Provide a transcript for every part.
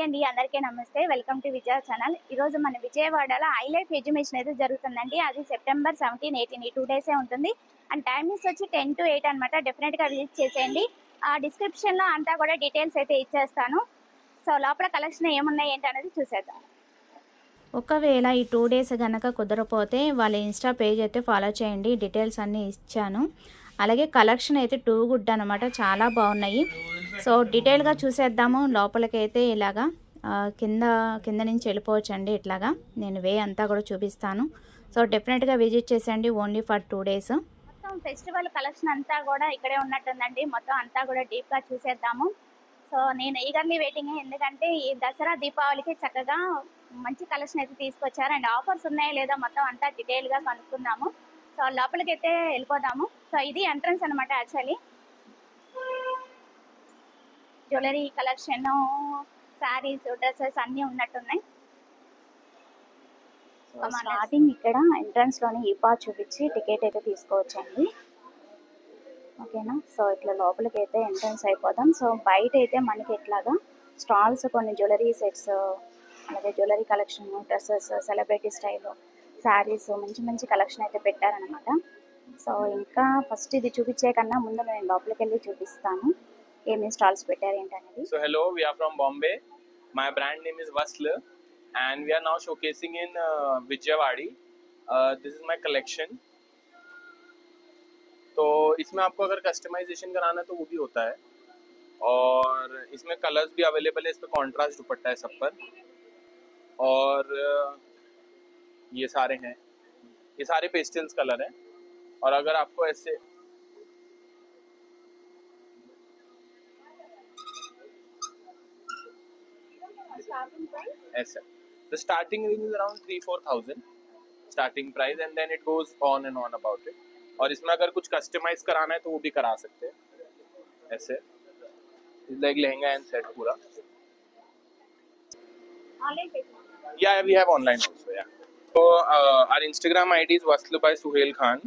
అండి, అందరికీ నమస్తే. Welcome to Vijaya channel. ఈరోజు మన విజయవాడలో ఐ లైఫ్ ఎడ్యుకేషన్ అయితే జరుగుతుందండి. అది సెప్టెంబర్ 17, 18 ఈ 2 డేసే ఉంటుంది. అండ్ టైమింగ్స్ వచ్చి 10 to 8 అనమాట. డెఫినెట్గా విజిట్ చేసేయండి. ఆ డిస్క్రిప్షన్లో అంతా కూడా డీటెయిల్స్ అయితే ఇచ్చేస్తాను. సో లోపల కలెక్షన్ ఏమున్నాయి ఏంటి అనేది చూసేద్దాం. ఒకవేళ ఈ 2 డేస్ కనుక కుదరపోతే వాళ్ళ ఇన్స్టా పేజ్ అయితే ఫాలో చేయండి. డీటెయిల్స్ అన్నీ ఇచ్చాను. అలాగే కలెక్షన్ అయితే టూ గుడ్ అనమాట, చాలా బాగున్నాయి. సో డీటెయిల్గా చూసేద్దాము. లోపలికైతే ఇలాగా కింద నుంచి వెళ్ళిపోవచ్చు అండి. ఇట్లాగా నేను వే అంతా కూడా చూపిస్తాను. సో డెఫినెట్గా విజిట్ చేసేయండి. Only for 2 days. మొత్తం ఫెస్టివల్ కలెక్షన్ అంతా కూడా ఇక్కడే ఉన్నట్టుందండి. మొత్తం అంతా కూడా డీప్గా చూసేద్దాము. సో నేను ఈగర్లీ వెయిటింగ్, ఎందుకంటే ఈ దసరా దీపావళికి చక్కగా మంచి కలెక్షన్ అయితే తీసుకొచ్చారు. అండ్ ఆఫర్స్ ఉన్నాయా లేదా మొత్తం అంతా డీటెయిల్గా కనుక్కుందాము. సో లోపలికి అయితే వెళ్ళిపోదాము. సో ఇది ఎంట్రన్స్ అనమాట. Actually jewellery collection, saris, dresses అన్నీ ఉన్నట్టున్నాయి. స్టార్టింగ్ ఇక్కడ ఎంట్రన్స్ లోని ఈపా చూపించి టికెట్ అయితే తీసుకోవచ్చండి. ఓకేనా. సో ఇట్లా లోపలికి అయితే ఎంట్రన్స్ అయిపోదాం. సో బయట అయితే మనకి ఇట్లాగా స్టాల్స్, కొన్ని జ్యువెలరీ సెట్స్, అలాగే jewellery collection, dresses, celebrity style saris, మంచి మంచి కలెక్షన్ అయితే పెట్టారనమాట. సో ఇంకా ఫస్ట్ ఇది చూపించే కన్నా ముందు నేను లోపలికి వెళ్ళి చూపిస్తాను ఏమేమి స్టాల్స్ పెట్టారు ఏంటనేది. So hello, we are from Bombay. My brand name is Vasl and we are now showcasing in Vijayawadi. This is my collection. तो इसमें आपको अगर कस्टमाइजेशन कराना है तो वो भी होता है, और इसमें कलर्स भी अवेलेबल है. इस पर कॉन्ट्रास्ट दुपट्टा है सब पर, और ये सारे हैं, ये सारे पेस्टल्स कलर हैं. और अगर आपको ऐसे ऐसा, the starting range is around 3-4,000 starting price, and then it goes on and on about it. और इसमें अगर कुछ कस्टमाइज कराना है तो वो भी करा सकते हैं. ऐसे लाइक लहंगा एंड सेट पूरा. Yeah, we have online also. Yeah. So our Instagram ID is Vasl by Suhail Khan.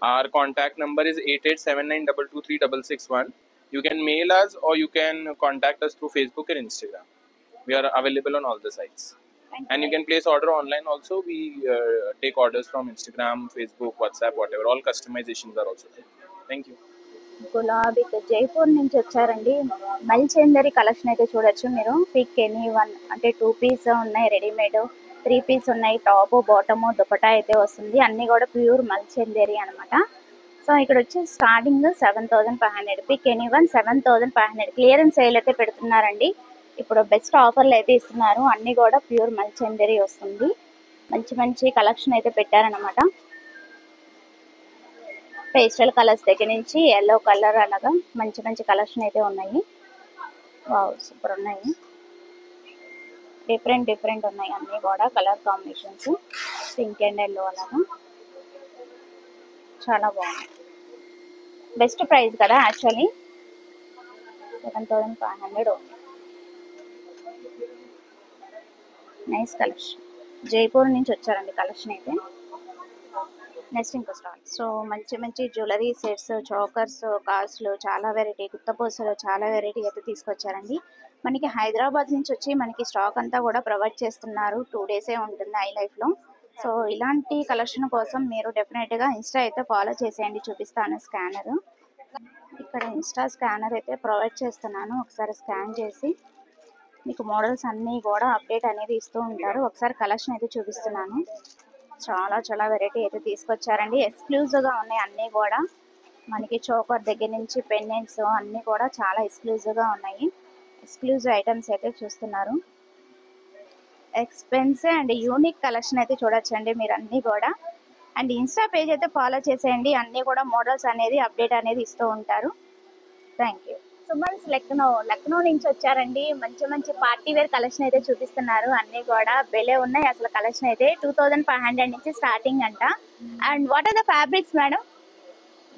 Our contact number is 8879223661. You can mail us or you can contact us through Facebook and Instagram. We are available on all the sites. And you can place order online also. We take orders from Instagram, Facebook, WhatsApp, whatever. All customizations are also there. Thank you. గులాబీ జైపూర్ నుంచి వచ్చారండి. మల్చేందరి collection అయితే చూడొచ్చు మీరు. Pick any one అంటే 2 piece ఉన్నాయి, readymade 3 piece ఉన్నాయి. Top, bottom, dupatta అయితే వస్తుంది. అన్నీ కూడా ప్యూర్ మల్చేందరి అనమాట. సో ఇక్కడ వచ్చి starting 7,500, pick any one 7,500. Clearance sale అయితే పెడుతున్నారండి. ఇప్పుడు బెస్ట్ ఆఫర్లు అయితే ఇస్తున్నారు. అన్నీ కూడా ప్యూర్ మల్చేందరి వస్తుంది. మంచి మంచి కలెక్షన్ అయితే పెట్టారనమాట. పేస్టల్ కలర్స్ దగ్గర నుంచి ఎల్లో కలర్, అలాగా మంచి మంచి కలెక్షన్ అయితే ఉన్నాయి. వావ్, సూపర్ ఉన్నాయి. డిఫరెంట్ ఉన్నాయి అన్నీ కూడా colour combinations. Pink and yellow అలాగా చాలా బాగున్నాయి. బెస్ట్ ప్రైస్ కదా యాక్చువల్లీ. 7,500 ఉంది. Nice collection. జైపూర్ నుంచి వచ్చారండి కలెక్షన్ అయితే. నెక్స్ట్ ఇంకో స్టాల్. సో మంచి మంచి జ్యువెలరీ సెట్స్, చోకర్స్, కాస్ట్లు, చాలా వెరైటీ, గుత్తపూసలు, చాలా వెరైటీ అయితే తీసుకొచ్చారండి. మనకి హైదరాబాద్ నుంచి వచ్చి మనకి స్టాక్ అంతా కూడా ప్రొవైడ్ చేస్తున్నారు. 2 డేసే ఉంటుంది ఐ లైఫ్లో. సో ఇలాంటి కలెక్షన్ కోసం మీరు డెఫినెట్గా ఇన్స్టా అయితే ఫాలో చేసేయండి. చూపిస్తాను స్కానర్. ఇక్కడ ఇన్స్టా స్కానర్ అయితే ప్రొవైడ్ చేస్తున్నాను. ఒకసారి స్కాన్ చేసి మీకు మోడల్స్ అన్నీ కూడా అప్డేట్ అనేది ఇస్తూ ఉంటారు. ఒకసారి కలెక్షన్ అయితే చూపిస్తున్నాను. చాలా వెరైటీ అయితే తీసుకొచ్చారండి. ఎక్స్క్లూజివ్గా ఉన్నాయి అన్నీ కూడా. మనకి చోకర్ దగ్గర నుంచి పెండెంట్స్ అన్నీ కూడా చాలా ఎక్స్క్లూజివ్గా ఉన్నాయి. ఎక్స్క్లూజివ్ ఐటమ్స్ అయితే చూస్తున్నారు. ఎక్స్పెన్సివ్ అండ్ యూనిక్ కలెక్షన్ అయితే చూడొచ్చండి మీరు అన్నీ కూడా. అండ్ ఇన్స్టా పేజ్ అయితే ఫాలో చేసేయండి. అన్నీ కూడా మోడల్స్ అనేది అప్డేట్ అనేది ఇస్తూ ఉంటారు. Thank you. సుమన్స్ లక్నో నుంచి వచ్చారండి. మంచి మంచి పార్టీ వేర్ కలెక్షన్ అయితే చూపిస్తున్నారు. అన్నీ కూడా బెలే ఉన్నాయి అసలు. కలెక్షన్ అయితే 2,500 నుంచి స్టార్టింగ్ అంట. And what are the fabrics madam?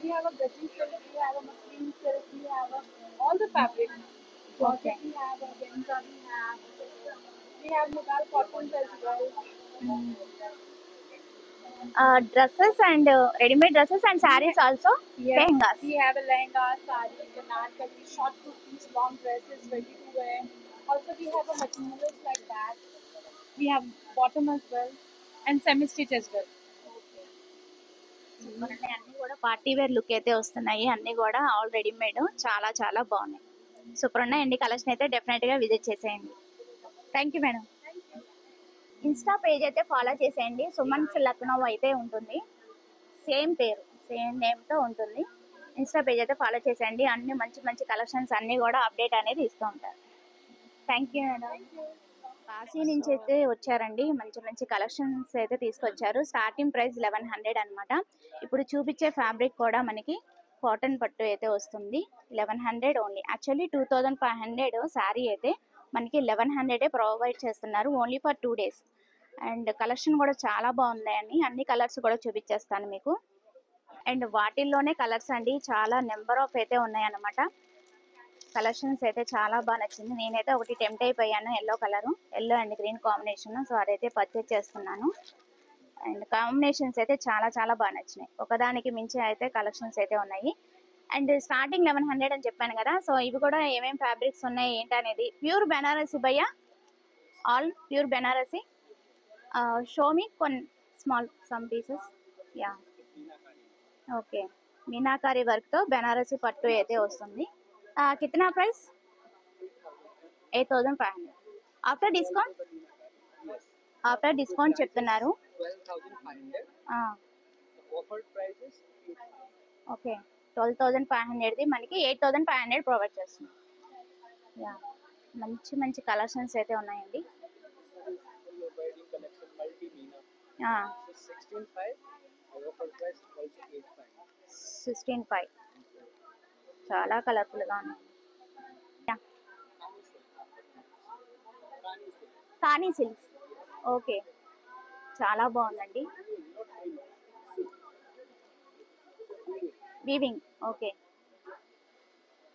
We have a gajji silk, we have a muslin silk, we have all the fabrics. Okay. We have a organza, we have mughal cottons as well. Dresses and ready-made dresses and sarees also. Yes. Lehengas. We have a lehenga, sarees, anarkali, short kurtis, long dresses, ready to wear. Also, we have a materials like that. We have bottom as well and semi stitch as well. Super అండి. అన్నీ కూడా party wear look అయితే వస్తున్నాయి. అన్నీ కూడా all readymade చాలా చాలా బాగున్నాయి. సూపర్ ఉన్నాయండి. కలెక్షన్ అయితే డెఫినెట్గా విజిట్ చేసేయండి. Thank you madam. Insta page అయితే ఫాలో చేసేయండి. సుమన్స్ లక్నో అయితే ఉంటుంది. సేమ్ పేరు సేమ్ నేమ్తో ఉంటుంది. ఇన్స్టా పేజ్ అయితే ఫాలో చేసేయండి. అన్ని మంచి మంచి కలెక్షన్స్ అన్నీ కూడా అప్డేట్ అనేది ఇస్తూ ఉంటారు. Thank you madam. కాశీ నుంచి అయితే వచ్చారండి. మంచి మంచి కలెక్షన్స్ అయితే తీసుకొచ్చారు. స్టార్టింగ్ ప్రైస్ 1100 అనమాట. ఇప్పుడు చూపించే ఫ్యాబ్రిక్ కూడా మనకి కాటన్ పట్టు అయితే వస్తుంది. 1100 ఓన్లీ. యాక్చువల్లీ 2500 శారీ అయితే మనకి 1100 ప్రొవైడ్ చేస్తున్నారు only for 2 days. And collection కూడా చాలా బాగుందండి. అన్ని కలర్స్ కూడా చూపించేస్తాను మీకు. అండ్ వాటిల్లోనే కలర్స్ అండి చాలా నెంబర్ ఆఫ్ అయితే ఉన్నాయన్నమాట. కలెక్షన్స్ అయితే చాలా బాగా నచ్చింది. నేనైతే ఒకటి టెంప్ట్ అయిపోయాను. Yellow and green combination. So అదైతే పర్చేజ్ చేస్తున్నాను. అండ్ కాంబినేషన్స్ అయితే చాలా చాలా బాగా నచ్చినాయి. ఒకదానికి మించి అయితే కలెక్షన్స్ అయితే ఉన్నాయి. అండ్ స్టార్టింగ్ 1100 అని చెప్పాను కదా. సో ఇవి కూడా ఏమేమి ఫ్యాబ్రిక్స్ ఉన్నాయి ఏంటనేది. ప్యూర్ బెనారసి భయ్యా, all pure Banarasi. Show me small some pieces. Yeah okay. Meenakari వర్క్తో బెనారసి పట్టు అయితే వస్తుంది. కిतना ప్రైస్? 8500. ఆఫ్టర్ డిస్కౌంట్ చెప్తున్నారు. 12,500. ఓకే. 12,500ది మనకి 8,500 ప్రొవైడ్ చేస్తుంది. యా మంచి మంచి కలెక్షన్స్ అయితే ఉన్నాయండి. Wedding collection multi Meena. 16,500. Offer price also 8,500. 16,500 చాలా కలర్ఫుల్గా ఉన్నాయి. కానీ సిల్క్స్ ఓకే చాలా బాగుందండి. Weaving okay.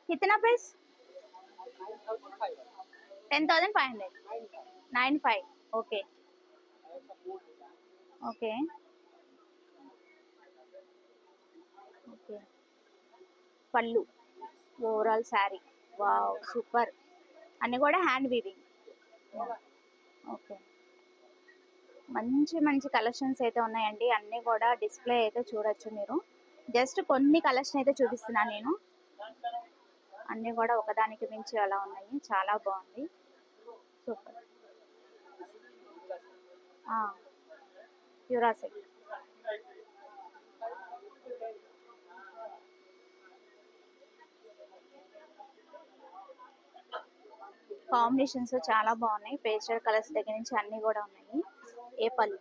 కిतना price? 10,500. 95 okay okay okay. Pallu overall sari wow super. అన్నీ కూడా హ్యాండ్ వీవింగ్. ఓకే మంచి మంచి కలెక్షన్స్ అయితే ఉన్నాయండి. అన్నీ కూడా డిస్ప్లే అయితే చూడొచ్చు మీరు. జస్ట్ కొన్ని కలెక్షన్ అయితే చూపిస్తున్నాను నేను. అన్నీ కూడా ఒకదానికి మించి అలా ఉన్నాయి. చాలా బాగుంది. సూపర్. ప్యూరా సిల్క్ కాంబినేషన్స్ చాలా బాగున్నాయి. పేస్టల్ కలర్స్ దగ్గర నుంచి అన్నీ కూడా ఉన్నాయి. ఏ పళ్ళు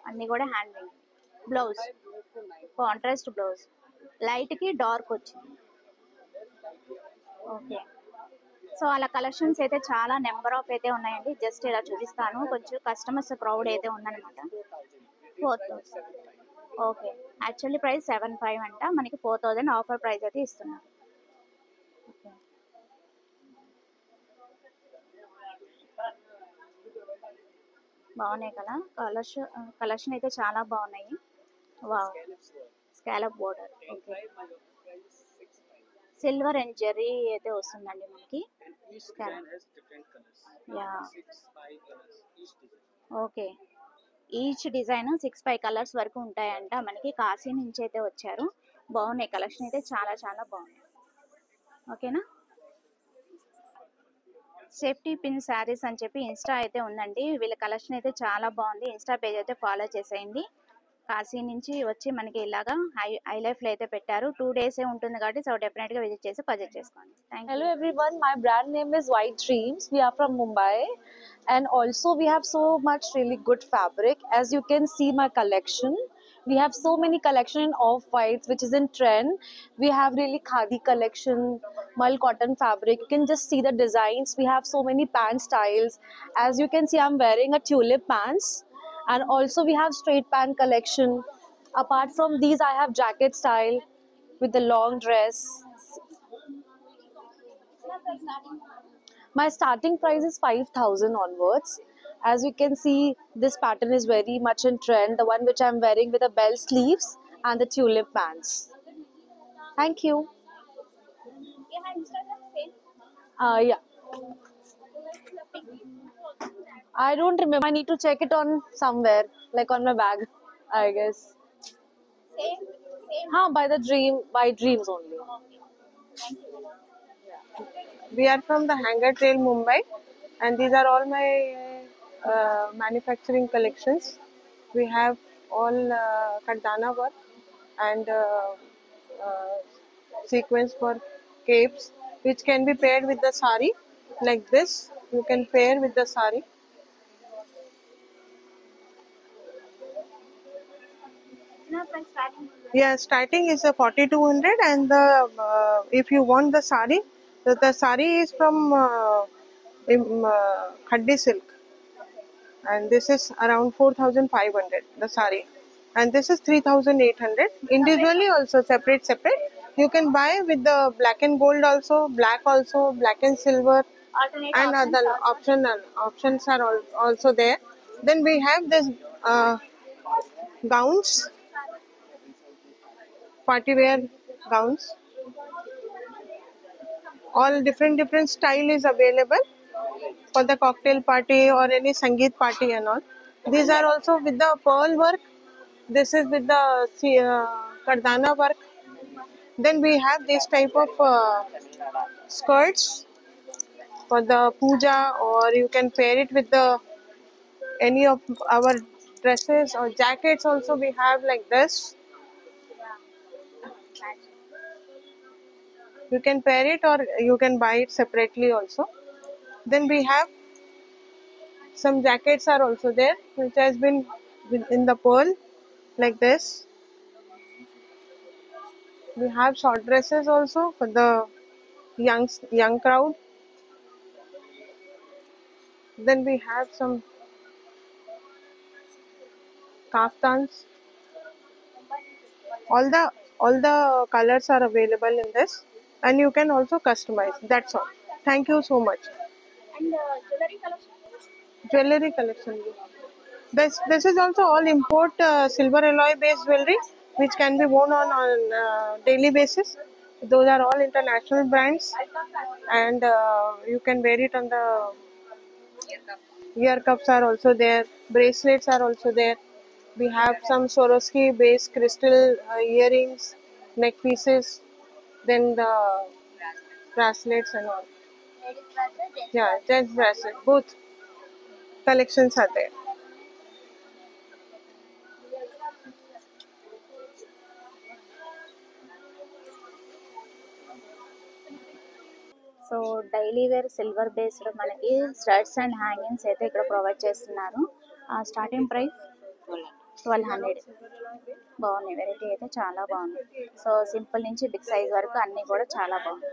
అన్నీ కూడా handmade. Blouse contrast blouse లైట్కి డార్క్ వచ్చింది. ఓకే. సో అలా కలెక్షన్స్ అయితే చాలా నెంబర్ ఆఫ్ అయితే ఉన్నాయండి. జస్ట్ ఇలా చూపిస్తాను. కొంచెం కస్టమర్స్ క్రౌడ్ అయితే ఉందన్నమాట. 4,000 ఓకే. యాక్చువల్లీ ప్రైస్ 7,500 అంట. మనకి 4,000 ఆఫర్ ప్రైస్ అయితే ఇస్తున్నారు. ఓకే బాగున్నాయి కదా కలెక్షన్ అయితే చాలా బాగున్నాయి. Wow scallop border okay. Silver and Jerry అయితే వస్తుందండి మనకి. Yeah okay. Each design 6-5 colours వరకు ఉంటాయంట. మనకి కాశీ నుంచి అయితే వచ్చారు. బాగున్నాయి కలెక్షన్ అయితే చాలా చాలా బాగున్నాయి. ఓకేనా. సేఫ్టీ పిన్ శారీస్ అని చెప్పి ఇన్స్టా అయితే ఉందండి. వీళ్ళ కలెక్షన్ అయితే చాలా బాగుంది. ఇన్స్టా పేజ్ అయితే ఫాలో చేసేయండి. కాశీ నుంచి వచ్చి మనకి ఇలాగా హై లైఫ్లో అయితే పెట్టారు. 2 days ఉంటుంది కాబట్టి సో డెఫినెట్గా విజిట్ చేసి పర్చేజ్ చేసుకోండి. Thank you. Hello everyone, my brand name is White Dreams. We are from Mumbai and also we have so much really good fabric. As you can see my collection, we have so many collection in off whites which is in trend. We have really khadi collection, mull cotton fabric. You can just see the designs. We have so many pant styles. As you can see, I'm wearing a tulip pants and also we have straight pant collection. Apart from these, I have jacket style with the long dress. My starting price is 5,000 onwards. As you can see, this pattern is very much in trend. The one which I'm wearing with the bell sleeves and the tulip pants. Thank you. Yeah. I don't remember. I need to check it on somewhere, like on my bag, I guess. By by dreams only. We are from the Hangar Trail, Mumbai, and these are all my manufacturing collections. We have all kardana work and uh, sequence for capes, which can be paired with the sari, like this. You can pair with the sari. Yeah, starting is a 4200, and the if you want the sari, the sari is from khaddi silk, and this is around 4500 the sari, and this is 3800 individually, also separate. You can buy with the black and gold also, black and silver, and other options are also there. Then we have this gowns, party wear gowns. All different style is available for the cocktail party or any sangeet party and all. These are also with the pearl work. This is with the kardana work. Then we have this type of skirts for the puja, or you can pair it with the any of our dresses or jackets. Also we have like this. You can pair it or you can buy it separately also. Then we have some jackets are also there, which has been in the pearl like this. We have short dresses also for the young crowd. Then we have some kaftans. All the colors are available in this, and you can also customize. That's all. Thank you so much. And jewelry collection? Jewelry collection. This is also all import silver alloy based jewelry, which can be worn on daily basis. Those are all international brands, and you can wear it on the ear cups are also there. Bracelets are also there. We have some Swarovski based crystal earrings, neck pieces, then the bracelets and all. Ladies bracelet, gents Yeah, bracelet. gents bracelet. Both collections are there. So daily wear silver based మనకి studs and hangings అయితే ఇక్కడ provide చేస్తున్నారు. Starting price 1200. బాగున్నాయి, variety అయితే చాలా బాగుంది. So simple నుంచి big size వరకు అన్నీ కూడా చాలా బాగుంది.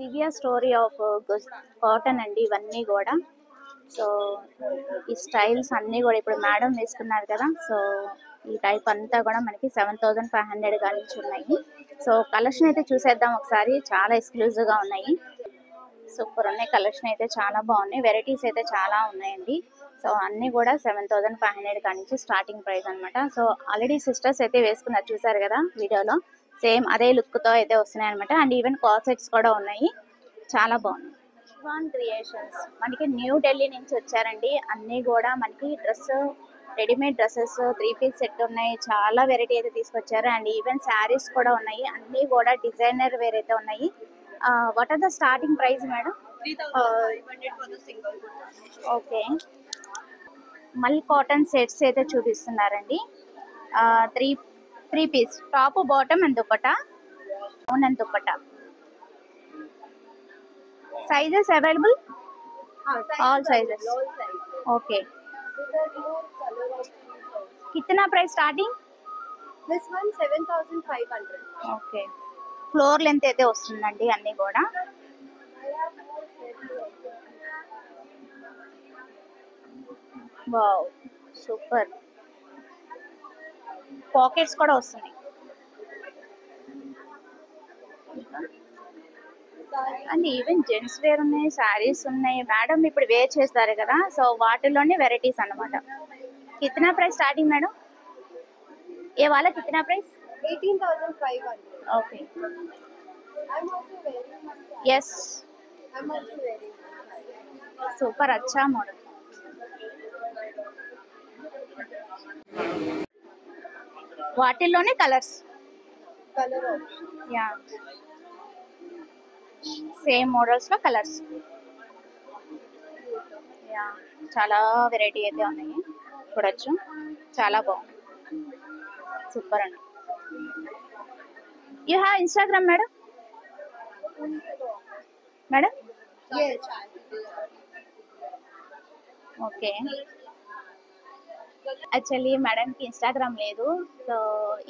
దివ్య స్టోరీ ఆఫ్ కాటన్ అండి ఇవన్నీ కూడా. సో ఈ స్టైల్స్ అన్నీ కూడా ఇప్పుడు మేడం వేసుకున్నారు కదా, సో ఈ టైప్ అంతా కూడా మనకి 7500 కానీ ఉన్నాయి. సో కలెక్షన్ అయితే చూసేద్దాం ఒకసారి, చాలా ఎక్స్క్లూజివ్గా ఉన్నాయి. సూపర్ ఉన్నాయి, కలెక్షన్ అయితే చాలా బాగున్నాయి, వెరైటీస్ అయితే చాలా ఉన్నాయండి. సో అన్నీ కూడా 7500 కానించి స్టార్టింగ్ ప్రైస్ అనమాట. సో ఆల్రెడీ సిస్టర్స్ అయితే వేసుకున్నారు, చూసారు కదా వీడియోలో. సేమ్ అదే లుక్తో అయితే వస్తున్నాయి అనమాట. అండ్ ఈవెన్ కాల్ సెట్స్ కూడా ఉన్నాయి, చాలా బాగున్నాయి. శివాన్ క్రియేషన్స్ మనకి న్యూ ఢిల్లీ నుంచి వచ్చారండి. అన్నీ కూడా మనకి రెడీమేడ్ డ్రెస్సెస్ 3 పీస్ సెట్ ఉన్నాయి, చాలా వెరైటీ అయితే తీసుకొచ్చారు. అండ్ ఈవెన్ శారీస్ కూడా ఉన్నాయి, అన్నీ కూడా డిజైనర్ వేర్ అయితే ఉన్నాయి. What are the starting price madam? 3500 for the single. Okay, మళ్ళీ కాటన్ సెట్స్ అయితే చూపిస్తున్నారండి. Three piece top bottom and dupatta, అవును and dupatta. Sizes available? All sizes. Okay, कितना price starting? This one 7500. Okay, floor length అయితే వస్తుందండి అన్నీ కూడా. వావ్ సూపర్, పాకెట్స్ కూడా వస్తున్నాయి. అండ్ ఈవెన్ జెంట్స్ వేర్ ఉన్నాయి, శారీస్ ఉన్నాయి. మేడం ఇప్పుడు వేర్ చేస్తారు కదా, సో వాటిలోనే వెరైటీస్ అన్నమాట. कितना प्राइस स्टार्टिंग मैडम? ये वाला कितना price? 18500. Okay, I'm also wearing my yes I'm also wearing super అచ్చా మోడల్. వాటిల్లోనే colours. color option. Yeah, same models లో కలర్స్. యా, చాలా వెరైటీ అయితే ఉన్నాయి, చూడొచ్చు. చాలా బాగుంది, సూపర్ అండి. You have Instagram madam? Madam Yes. Okay. Actually మేడంకి ఇన్స్టాగ్రామ్ లేదు. సో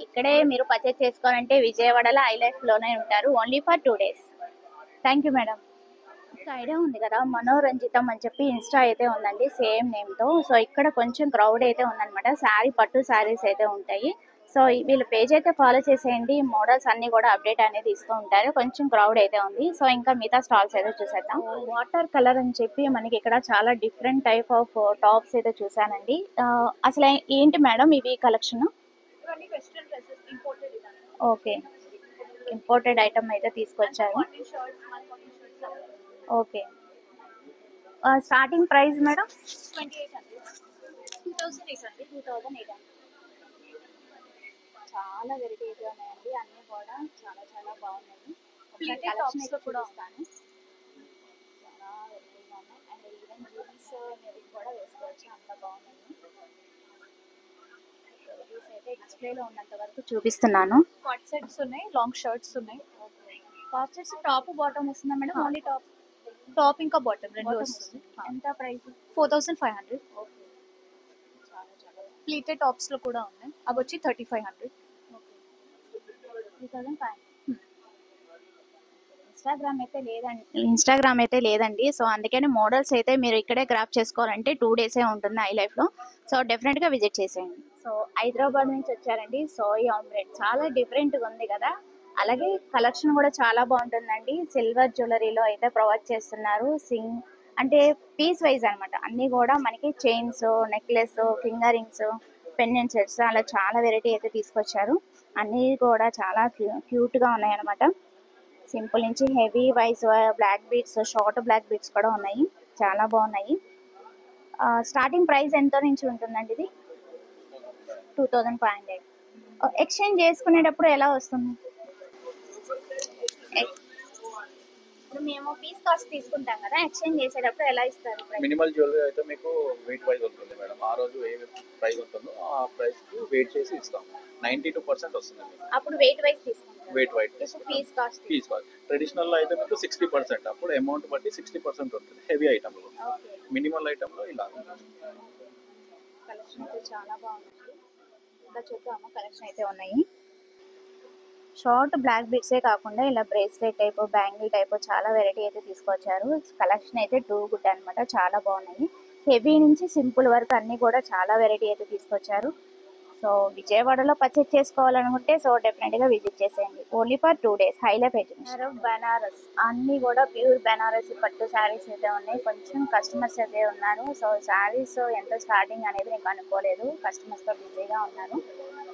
ఇక్కడే మీరు పర్చేస్ చేసుకోవాలంటే విజయవాడలో ఐలైఫ్లోనే ఉంటారు, only for 2 days. Thank you madam. ఒక ఐడియా ఉంది కదా, మనోరంజితం అని చెప్పి ఇన్స్టా అయితే ఉందండి, సేమ్ నేమ్తో. సో ఇక్కడ కొంచెం క్రౌడ్ అయితే ఉందన్నమాట. శారీ, పట్టు శారీస్ అయితే ఉంటాయి. సో వీళ్ళ పేజ్ అయితే ఫాలో చేసేయండి, మోడల్స్ అన్నీ కూడా అప్డేట్ అనేది ఇస్తూ ఉంటారు. కొంచెం క్రౌడ్ అయితే ఉంది. సో ఇంకా మిగతా స్టాల్స్ అయితే చూసేద్దాం. వాటర్ కలర్ అని చెప్పి మనకి ఇక్కడ చాలా డిఫరెంట్ టైప్ ఆఫ్ టాప్స్ అయితే చూసానండి. అసలు ఏంటి మేడం ఇవి కలెక్షన్? ఇవన్నీ వెస్ట్రన్ డ్రెస్సెస్ ఇంపోర్టెడ్ ఇదంతా. ఓకే, ఇంపోర్టెడ్ ఐటమ్ అయితే తీసుకొచ్చారు. Shirts, multi shirts okay. Starting price madam? 2800. 2800. 2800. చాలా వెరైటీ అయితే ఉన్నాయండి, అన్నీ కూడా చాలా చాలా బాగున్నాయి. ఒకసారి Pleated collection tops లో అయితే కూడా చూపిస్తాను. చాలా వెరైటీగా ఉన్నాయి. అండ్ ఈవెన్ జీన్స్ మీరు కూడా వేసుకోవచ్చు, అంత బాగున్నాయి. వెరైటీస్ అయితే డిస్ప్లేలో ఉన్నంత వరకు చూపిస్తున్నాను. కాట్ సెట్స్ ఉన్నాయి, లాంగ్ షర్ట్స్ ఉన్నాయి. కాస్ట్ వచ్చి టాప్ బాటమ్ వస్తుందా మేడం? Only top? టాప్ ఇంకా బాటమ్ రెండు Bottom వస్తుంది. ఎంత ప్రైస్? 4500. ఓకే, చాలా చాలా ప్లీటెడ్ టాప్స్ లో కూడా ఉన్నాయి, అవి వచ్చి 3500. 3500. ఇన్స్టాగ్రామ్ అయితే లేదండి. సో అందుకని మోడల్స్ అయితే మీరు ఇక్కడే గ్రాప్ చేసుకోవాలంటే 2 days ఉంటుంది ఐలైఫ్లో. సో డెఫినెట్గా విజిట్ చేసేయండి. సో హైదరాబాద్ నుంచి వచ్చారండి. సోయ్ ఆమ్లెట్ చాలా డిఫరెంట్గా ఉంది కదా, అలాగే కలెక్షన్ కూడా చాలా బాగుంటుందండి. సిల్వర్ జ్యువెలరీలో అయితే ప్రొవైడ్ చేస్తున్నారు. అంటే పీస్ వైజ్ అనమాట, అన్నీ కూడా మనకి chains, necklace, finger rings, pendant sets, అలా చాలా వెరైటీ అయితే తీసుకొచ్చారు. అన్నీ కూడా చాలా క్యూట్గా ఉన్నాయి అనమాట. సింపుల్ నుంచి heavy wise black beads, short black beads కూడా ఉన్నాయి, చాలా బాగున్నాయి. స్టార్టింగ్ ప్రైస్ ఎంత నుంచి ఉంటుందండి ఇది? 2500. ఎక్స్చేంజ్ చేసుకునేటప్పుడు ఎలా వస్తుంది? ఇప్పుడు మేము పీస్ కాస్ట్ తీసుకుంటాం కదా, ఎక్స్చేంజ్ చేసేటప్పుడు ఎలా ఇస్తారు? మినిమల్ జ్యువెలరీ అయితే మీకు వెయిట్ వైజ్ ఉంటుంది మేడం. ఆ రోజు ఏ ప్రైస్ ఉంటుందో ఆ ప్రైస్ వెయిట్ చేసి ఇస్తాం. 92% వస్తుంది మీకు. అప్పుడు వెయిట్ వైజ్ తీసుకుంటాం. Weight white piece cost. Piece wise. Traditional అయితే మీకు 60%, అప్పుడు అమౌంట్ బట్టి 60% ఉంటుంది హెవీ ఐటమ్లో. మినిమల్ ఐటమ్లో ఇలా కలెక్షన్ అయితే చాలా బాగుంది. ఇంకా చూద్దాము, కలెక్షన్ అయితే ఉన్నాయి. షార్ట్ బ్లాక్ బీడ్సే కాకుండా ఇలా బ్రేస్లెట్ టైప్, బ్యాంగిల్ టైప్ చాలా వెరైటీ అయితే తీసుకొచ్చారు. కలెక్షన్ అయితే టూ గుడ్ అనమాట, చాలా బాగున్నాయి. హెవీ నుంచి సింపుల్ వరకు అన్నీ కూడా చాలా వెరైటీ అయితే తీసుకొచ్చారు. సో విజయవాడలో పర్చేస్ చేసుకోవాలనుకుంటే సో డెఫినెట్గా విజిట్ చేసేయండి, only for 2 days. Hi-Life education. Banaras అన్నీ కూడా ప్యూర్ బనారస్ పట్టు శారీస్ అయితే ఉన్నాయి. కొంచెం కస్టమర్స్ అయితే ఉన్నారు. సో శారీస్ ఎంత స్టార్టింగ్ అనేది నేను అనుకోలేదు, కస్టమర్స్తో బిజీగా ఉన్నారు.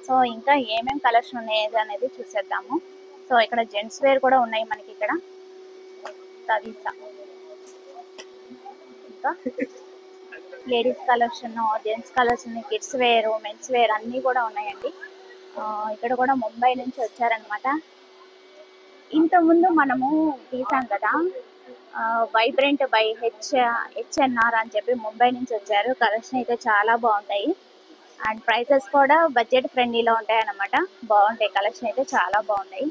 సో ఇంకా ఏమేమి కలెక్షన్ ఉన్నాయి అనేది చూసేద్దాము. సో ఇక్కడ జెంట్స్ వేర్ కూడా ఉన్నాయి మనకి ఇక్కడ. తవిసా, ఇంకా ladies collection, gents collection, kids wear, men's wear అన్నీ కూడా ఉన్నాయండి. ఇక్కడ కూడా ముంబై నుంచి వచ్చారనమాట. ఇంతకుముందు మనము తీసాం కదా వైబ్రెంట్ బై హెచ్ఎన్ఆర్ అని చెప్పి, ముంబై నుంచి వచ్చారు. కలెక్షన్ అయితే చాలా బాగుంటాయి అండ్ ప్రైసెస్ కూడా బడ్జెట్ ఫ్రెండ్లీలో ఉంటాయి అన్నమాట. బాగుంటాయి, కలెక్షన్ అయితే చాలా బాగున్నాయి,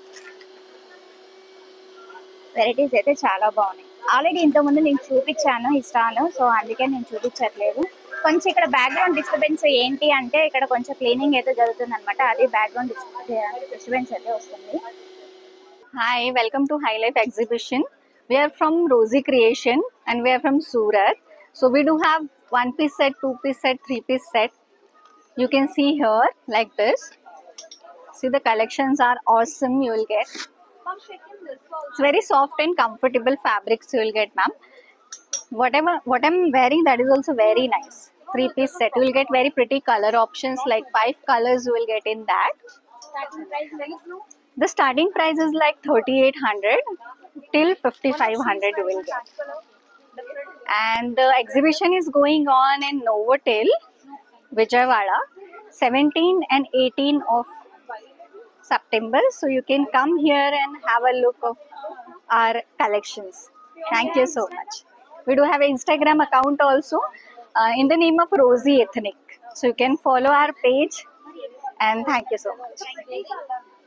వెరైటీస్ అయితే చాలా బాగున్నాయి. ఆల్రెడీ ఇంతకుముందు నేను చూపించాను ఈ స్టాల్, సో అందుకే నేను చూపించట్లేదు. కొంచెం ఇక్కడ బ్యాక్గ్రౌండ్ డిస్టర్బెన్స్ ఏంటి అంటే ఇక్కడ కొంచెం క్లీనింగ్ అయితే జరుగుతుంది అనమాట, అది బ్యాక్గ్రౌండ్ డిస్టర్బెన్స్ అయితే వస్తుంది. Hi, welcome to High Life Exhibition. We are from Rosy Creation and we are from Surat. So we do have 1-piece set, 2-piece set, 3-piece set. You can see here like this. See, the collections are awesome. You will get. It's very soft and comfortable fabrics you will get, ma'am. What I'm wearing, that is also very nice. 3-piece set. You will get very pretty color options, like 5 colors you will get in that. The starting price is like 3800. till 5500 you will get. And the exhibition is going on in Novotel, Vijayawada, 17 and 18 of September. So you can come here and have a look of our collections. Thank you so much. We do have an Instagram account also in the name of Rosie Ethnic. So you can follow our page, and thank you so much.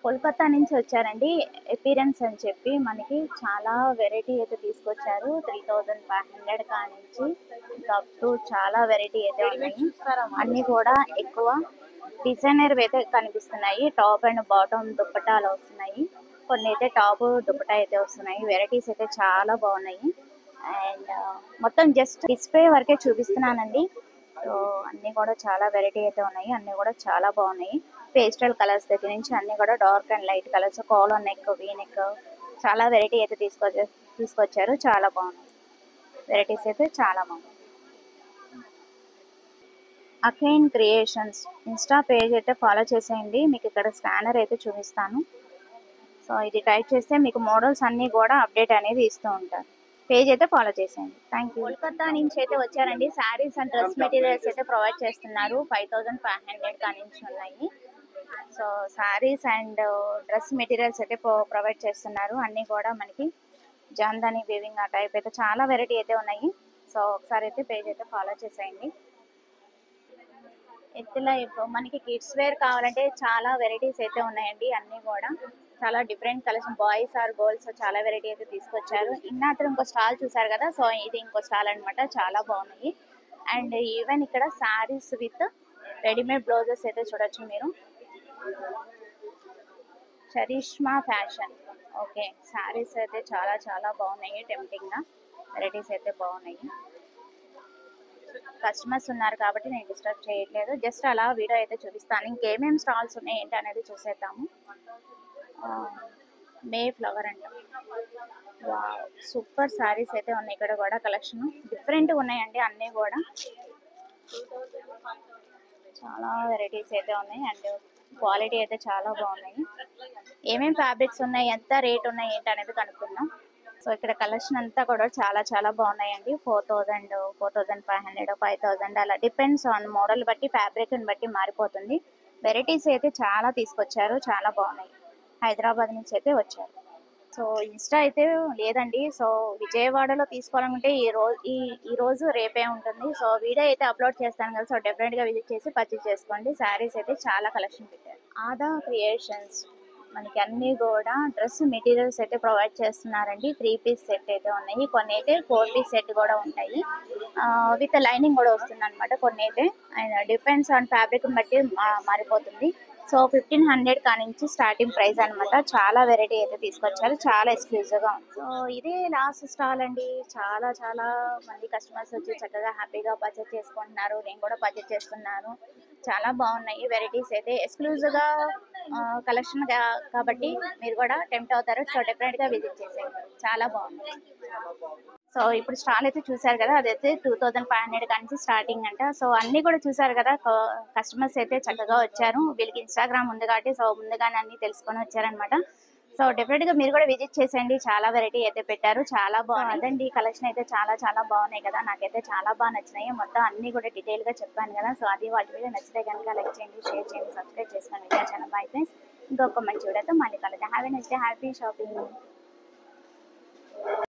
Kolkata నుంచి వచ్చారండి. Appearance అని చెప్పి మనకి చాలా variety అయితే తీసుకొచ్చారు. 3500 కానించి up to చాలా వెరైటీ అయితే ఉన్నాయి. అన్నీ కూడా ఎక్కువ డిజైనర్ అయితే కనిపిస్తున్నాయి. టాప్ అండ్ బాటమ్ దుప్పటాలు వస్తున్నాయి. కొన్ని అయితే టాప్ దుప్పటా అయితే వస్తున్నాయి. వెరైటీస్ అయితే చాలా బాగున్నాయి. అండ్ మొత్తం జస్ట్ డిస్ప్లే వరకే చూపిస్తున్నానండి. సో అన్నీ కూడా చాలా వెరైటీ అయితే ఉన్నాయి. అన్నీ కూడా చాలా బాగున్నాయి. పేస్టల్ కలర్స్ దగ్గర నుంచి అన్నీ కూడా dark and light colours, collar neck, V neck, చాలా వెరైటీ అయితే తీసుకొచ్చారు. చాలా బాగున్నాయి. వెరైటీస్ అయితే చాలా బాగున్నాయి. అకైన్ క్రియేషన్స్ ఇన్స్టా పేజ్ అయితే ఫాలో చేసేయండి. మీకు ఇక్కడ స్కానర్ అయితే చూపిస్తాను. సో ఇది టైప్ చేస్తే మీకు మోడల్స్ అన్నీ కూడా అప్డేట్ అనేది ఇస్తూ ఉంటారు. పేజ్ అయితే ఫాలో చేసేయండి. Thank you. కోల్కతా నుంచి అయితే వచ్చారండి. శారీస్ అండ్ డ్రెస్ మెటీరియల్స్ అయితే ప్రొవైడ్ చేస్తున్నారు. 5500 కానించి ఉన్నాయి. So saris and dress materials అయితే ప్రొవైడ్ చేస్తున్నారు. అన్నీ కూడా మనకి జాందాని వీవింగ్ ఆ టైప్ అయితే చాలా వెరైటీ అయితే ఉన్నాయి. సో ఒకసారి అయితే పేజ్ అయితే ఫాలో చేసేయండి. ఇట్లా ఇప్పుడు మనకి కిడ్స్ వేర్ కావాలంటే చాలా వెరైటీస్ అయితే ఉన్నాయండి. అన్నీ కూడా చాలా different collection, boys or girls చాలా వెరైటీ అయితే తీసుకొచ్చారు. ఇన్నాత్రం ఇంకో స్టాల్ చూసారు కదా, సో ఇది ఇంకో స్టాల్ అనమాట. చాలా బాగున్నాయి. అండ్ ఈవెన్ ఇక్కడ శారీస్ విత్ రెడీమేడ్ బ్లౌజెస్ అయితే చూడొచ్చు మీరు. Charisma fashion, okay. శారీస్ అయితే చాలా చాలా బాగున్నాయి. టెంప్టింగ్గా వెరైటీస్ అయితే బాగున్నాయి. కస్టమర్స్ ఉన్నారు కాబట్టి నేను డిస్టర్బ్ చేయట్లేదు. జస్ట్ అలా వీడియో అయితే చూపిస్తాను. ఇంకేమేమి స్టాల్స్ ఉన్నాయి ఏంటి అనేది చూసేద్దాము. మే ఫ్లవర్ అంట, సూపర్ శారీస్ అయితే ఉన్నాయి. ఇక్కడ కూడా కలెక్షన్ డిఫరెంట్గా ఉన్నాయండి. అన్నీ కూడా చాలా వెరైటీస్ అయితే ఉన్నాయి. అండ్ క్వాలిటీ అయితే చాలా బాగున్నాయి. ఏమేమి ఫ్యాబ్రిక్స్ ఉన్నాయి, ఎంత రేట్ ఉన్నాయి ఏంటి అనేది కనుక్కుందాం. సో ఇక్కడ కలెక్షన్ అంతా కూడా చాలా చాలా బాగున్నాయండి. 4000, 4500, 5000 అలా డిపెండ్స్ ఆన్ మోడల్ బట్టి, ఫ్యాబ్రిక్ని బట్టి మారిపోతుంది. వెరైటీస్ అయితే చాలా తీసుకొచ్చారు. చాలా బాగున్నాయి. హైదరాబాద్ నుంచి అయితే వచ్చారు. సో ఇన్స్టా అయితే లేదండి. సో విజయవాడలో తీసుకోవాలనుకుంటే ఈ రోజు రేపే ఉంటుంది. సో వీడియో అయితే అప్లోడ్ చేస్తాను కదా, సో డెఫినెట్గా విజిట్ చేసి పర్చేస్ చేసుకోండి. శారీస్ అయితే చాలా కలెక్షన్ పెట్టారు. ఆదా క్రియేషన్స్ మనకి అన్నీ కూడా డ్రెస్ మెటీరియల్స్ అయితే ప్రొవైడ్ చేస్తున్నారండి. 3 పీస్ సెట్ అయితే ఉన్నాయి. కొన్ని అయితే 4 పీస్ సెట్ కూడా ఉంటాయి. విత్ లైనింగ్ కూడా వస్తుంది అనమాట. కొన్ని అయితే డిపెండ్స్ ఆన్ ఫ్యాబ్రిక్ని బట్టి మారిపోతుంది. సో 1500 కానించి స్టార్టింగ్ ప్రైస్ అనమాట. చాలా వెరైటీ అయితే తీసుకొచ్చారు. చాలా ఎక్స్క్లూజివ్గా ఉంది. సో ఇదే లాస్ట్ స్టాల్ అండి. చాలా చాలా మంది కస్టమర్స్ వచ్చి చక్కగా హ్యాపీగా పర్చేస్ చేసుకుంటున్నారు. నేను కూడా పర్చేస్ చేస్తున్నాను. చాలా బాగున్నాయి వెరైటీస్ అయితే. ఎక్స్క్లూజివ్గా కలెక్షన్ కాబట్టి మీరు కూడా టెంప్ట్ అవుతారు. సో డెఫినెట్గా విజిట్ చేసేయండి. చాలా బాగుంది. సో ఇప్పుడు స్టాల్ అయితే చూసారు కదా, అదైతే 2500 కానించి స్టార్టింగ్ అంట. సో అన్నీ కూడా చూసారు కదా, కస్టమర్స్ అయితే చక్కగా వచ్చారు. వీళ్ళకి ఇన్స్టాగ్రామ్ ఉంది కాబట్టి సో ముందుగానే అన్నీ తెలుసుకొని వచ్చారనమాట. సో డెఫినెట్గా మీరు కూడా విజిట్ చేసేయండి. చాలా వెరైటీ అయితే పెట్టారు. చాలా బాగుంది. అదండి కలెక్షన్ అయితే చాలా చాలా బాగున్నాయి కదా. నాకైతే చాలా బాగా నచ్చినాయి. మొత్తం అన్నీ కూడా డీటెయిల్గా చెప్పాను కదా. సో అది వాటి మీద నచ్చితే కనుక లైక్ చేయండి, షేర్ చేయండి, సబ్స్క్రైబ్ చేసుకోండి. చాలా బాయ్ ఫ్రెండ్స్. ఇంకొక మంచి వీడియోతో మళ్ళీ కలుద్దాం. Have a nice day, happy shopping.